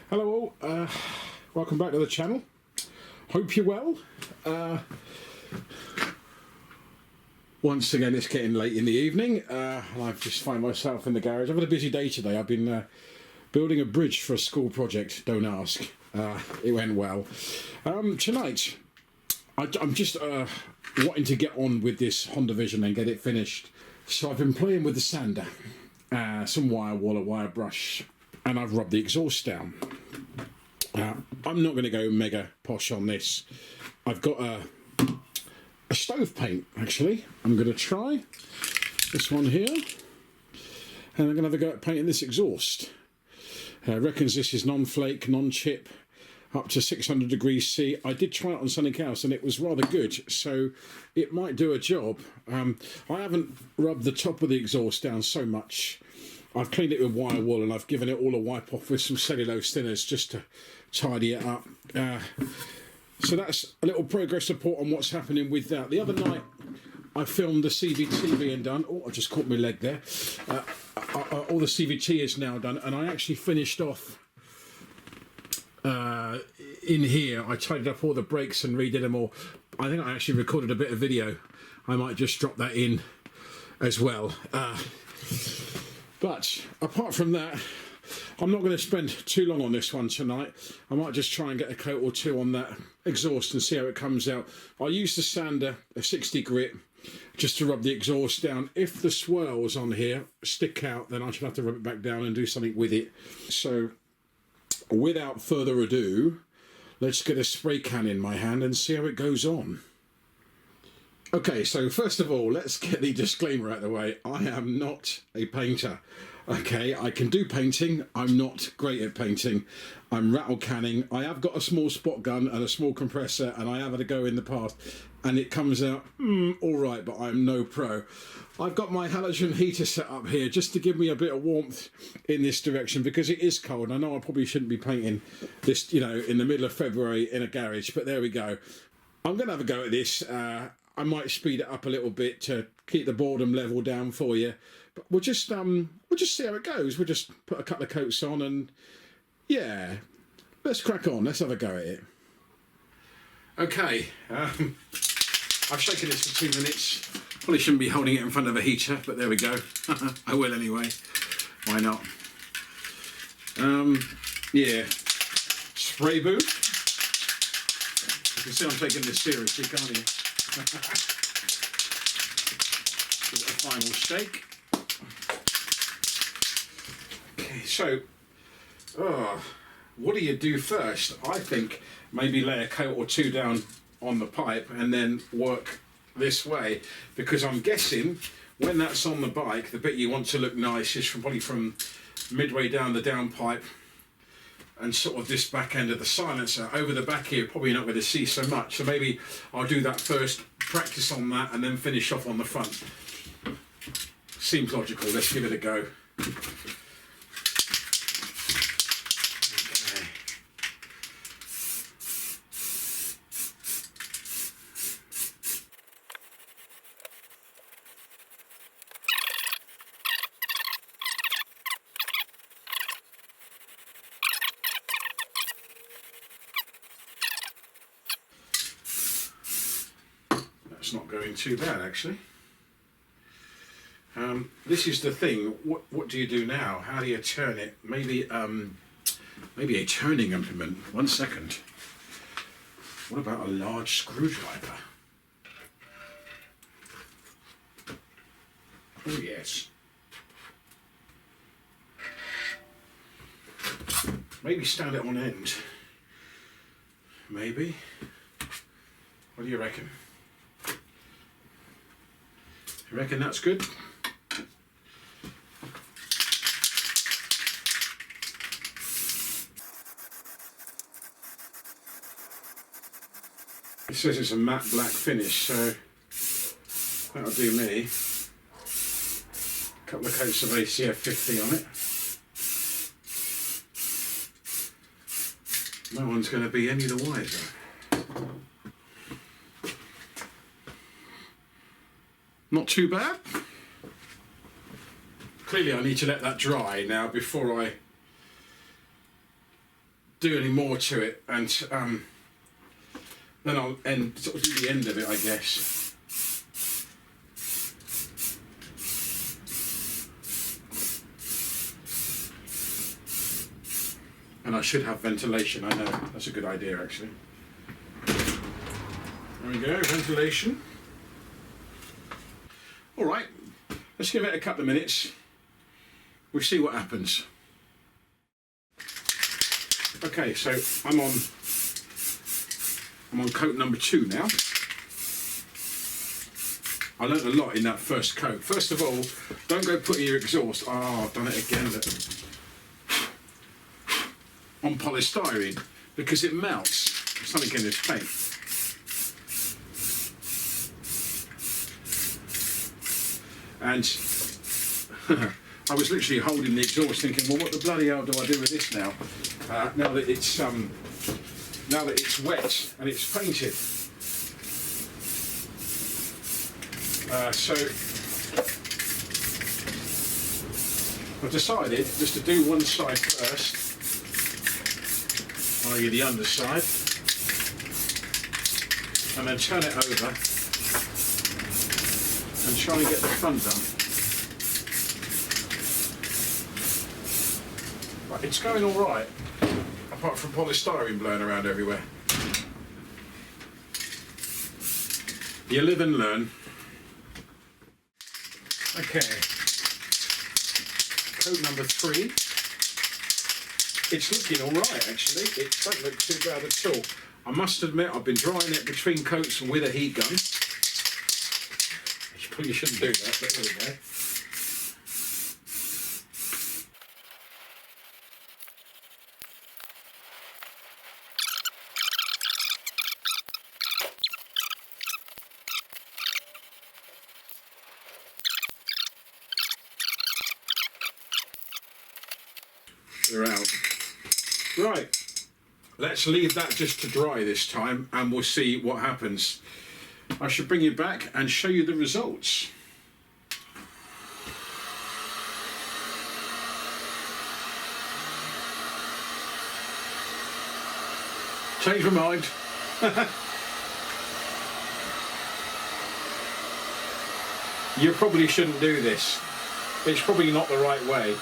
Hello all, welcome back to the channel. Hope you're well. Once again it's getting late in the evening and I've just find myself in the garage. I've had a busy day today. I've been building a bridge for a school project, don't ask. It went well. Tonight I'm just wanting to get on with this Honda Vision and get it finished. So I've been playing with the sander, some wire wool, a wire brush, and I've rubbed the exhaust down. I'm not going to go mega posh on this. I've got a stove paint, actually. I'm going to try this one here, and I'm going to have a go at painting this exhaust. Reckons this is non-flake, non-chip, up to 600 degrees C. I did try it on something else and it was rather good, so it might do a job. I haven't rubbed the top of the exhaust down so much. I've cleaned it with wire wool and I've given it all a wipe off with some cellulose thinners just to tidy it up. So that's a little progress report on what's happening with that. The other night I filmed the CVT being done. Oh, I just caught my leg there. All the CVT is now done, and I actually finished off in here. I tidied up all the brakes and redid them all. I think I actually recorded a bit of video. I might just drop that in as well. But apart from that, I'm not going to spend too long on this one tonight. I might just try and get a coat or two on that exhaust and see how it comes out. I'll use the sander, a 60 grit, just to rub the exhaust down. If the swirls on here stick out, then I should have to rub it back down and do something with it. So without further ado, let's get a spray can in my hand and see how it goes on. Okay, so first of all, let's get the disclaimer out of the way. I am not a painter. Okay, I can do painting. I'm not great at painting. I'm rattle canning. I have got a small spot gun and a small compressor, and I have had a go in the past, and it comes out all right, but I'm no pro. I've got my halogen heater set up here just to give me a bit of warmth in this direction because it is cold. I know I probably shouldn't be painting this, you know, in the middle of February in a garage, but there we go. I'm going to have a go at this. I might speed it up a little bit to keep the boredom level down for you. But we'll just see how it goes. We'll just put a couple of coats on and yeah, let's crack on. Let's have a go at it. Okay, I've shaken this for 2 minutes. Probably shouldn't be holding it in front of a heater, but there we go. I will anyway. Why not? Yeah, spray boot. You can see I'm taking this seriously, can't you? Give it a final shake. Okay, so what do you do first? I think maybe lay a coat or two down on the pipe and then work this way, because I'm guessing when that's on the bike, the bit you want to look nice is probably from midway down the downpipe and sort of this back end of the silencer. Over the back here, probably not going to see so much, so maybe I'll do that first, practice on that, and then finish off on the front. Seems logical. Let's give it a go. Okay. That's not going too bad, actually. This is the thing. What do you do now? How do you turn it? Maybe a turning implement. 1 second. What about a large screwdriver? Oh yes. Maybe stand it on end. Maybe. What do you reckon? You reckon that's good? It says it's a matte black finish, so that'll do me. A couple of coats of ACF 50 on it. No one's going to be any the wiser. Not too bad. Clearly I need to let that dry now before I do any more to it, and then I'll sort of do the end of it, I guess. And I should have ventilation, I know. That's a good idea, actually. There we go, ventilation. All right, let's give it a couple of minutes. We'll see what happens. Okay, so I'm on coat number 2 now. I learnt a lot in that first coat. First of all, don't go putting your exhaust. Oh, I've done it again. On polystyrene, because it melts. Something in this paint. And I was literally holding the exhaust, thinking, well, what the bloody hell do I do with this now? Now that it's wet and it's painted. So I've decided just to do one side first, i.e. the underside, and then turn it over and try and get the front done. Right, it's going all right, apart from polystyrene blowing around everywhere. You live and learn. Okay, coat number 3. It's looking all right, actually. It doesn't look too bad at all. I must admit, I've been drying it between coats with a heat gun. You probably shouldn't do that, but there we go. They're out. Right, let's leave that just to dry this time and we'll see what happens. I should bring you back and show you the results. Change my mind. You probably shouldn't do this. It's probably not the right way.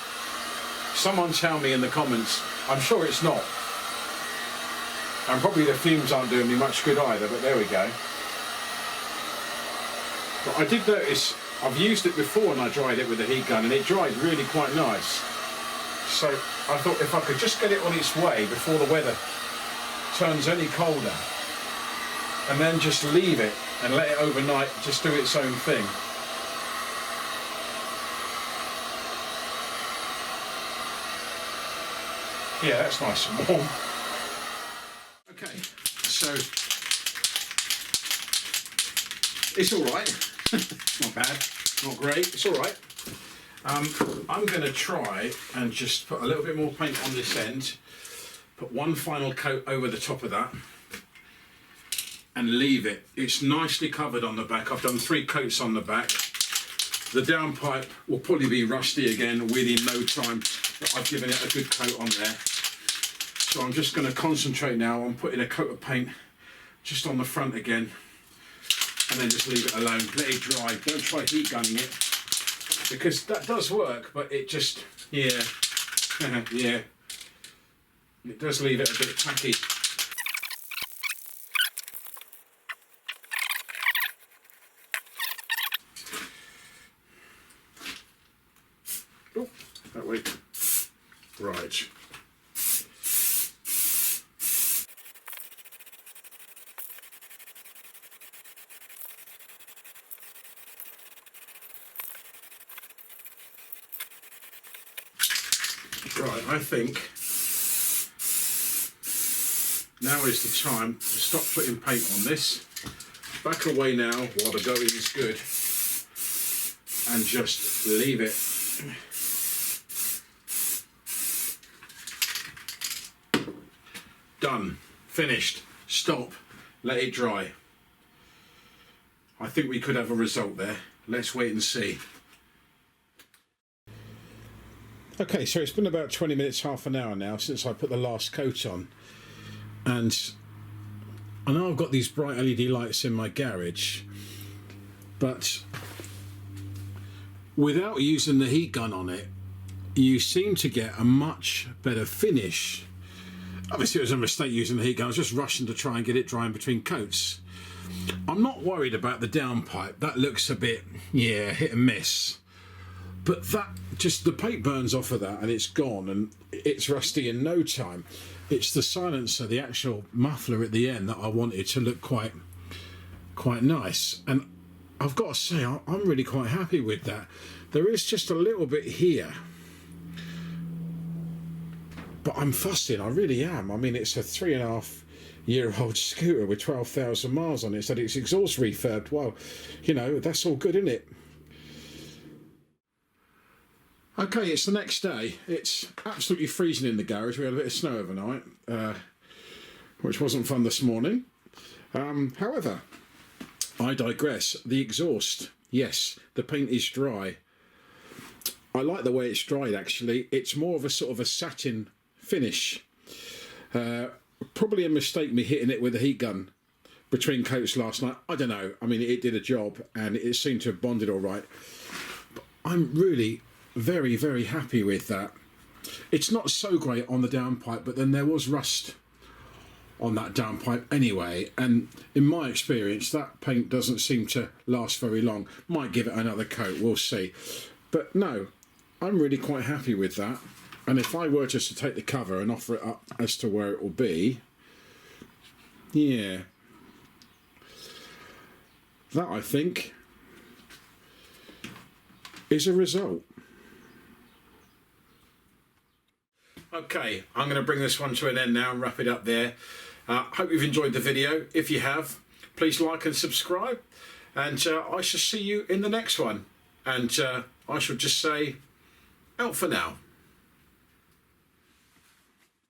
Someone tell me in the comments. I'm sure it's not. And probably the fumes aren't doing me much good either, but there we go. But I did notice, I've used it before and I dried it with a heat gun and it dried really quite nice. So I thought if I could just get it on its way before the weather turns any colder, and then just leave it and let it overnight just do its own thing. Yeah, that's nice and warm. Okay, so it's all right. Not bad, not great, it's all right. I'm going to try and just put a little bit more paint on this end, put one final coat over the top of that, and leave it. It's nicely covered on the back. I've done 3 coats on the back. The downpipe will probably be rusty again within no time, but I've given it a good coat on there. So I'm just going to concentrate now on putting a coat of paint just on the front again, and then just leave it alone, let it dry. Don't try heat gunning it, because that does work, but it just, yeah, yeah, it does leave it a bit tacky. Oh, that way. Right. Right, I think now is the time to stop putting paint on this. Back away now while the going is good, and just leave it. Done, finished, stop, let it dry. I think we could have a result there. Let's wait and see. Okay, so it's been about 20 minutes, half an hour now since I put the last coat on, and I know I've got these bright LED lights in my garage, but without using the heat gun on it, you seem to get a much better finish. Obviously it was a mistake using the heat gun. I was just rushing to try and get it drying between coats. I'm not worried about the downpipe. That looks a bit, yeah, hit and miss. But that, just the paint burns off of that and it's gone and it's rusty in no time. It's the silencer, the actual muffler at the end, that I wanted to look quite nice. And I've got to say, I'm really quite happy with that. There is just a little bit here, but I'm fussing, I really am. I mean, it's a 3.5-year-old scooter with 12,000 miles on it, so its exhaust refurbed. Well, you know, that's all good, isn't it? Okay, it's the next day. It's absolutely freezing in the garage. We had a bit of snow overnight, which wasn't fun this morning. However, I digress. The exhaust, yes, the paint is dry. I like the way it's dried, actually. It's more of a sort of a satin finish. Probably a mistake me hitting it with a heat gun between coats last night. I don't know. I mean, it did a job and it seemed to have bonded all right. But I'm really very, very happy with that. It's not so great on the downpipe, but then there was rust on that downpipe anyway, and in my experience that paint doesn't seem to last very long. Might give it another coat, we'll see. But no, I'm really quite happy with that. And if I were just to take the cover and offer it up as to where it will be, yeah, that I think is a result. Okay, I'm going to bring this one to an end now and wrap it up there. Hope you've enjoyed the video. If you have, please like and subscribe, and I shall see you in the next one. And I shall just say, out for now.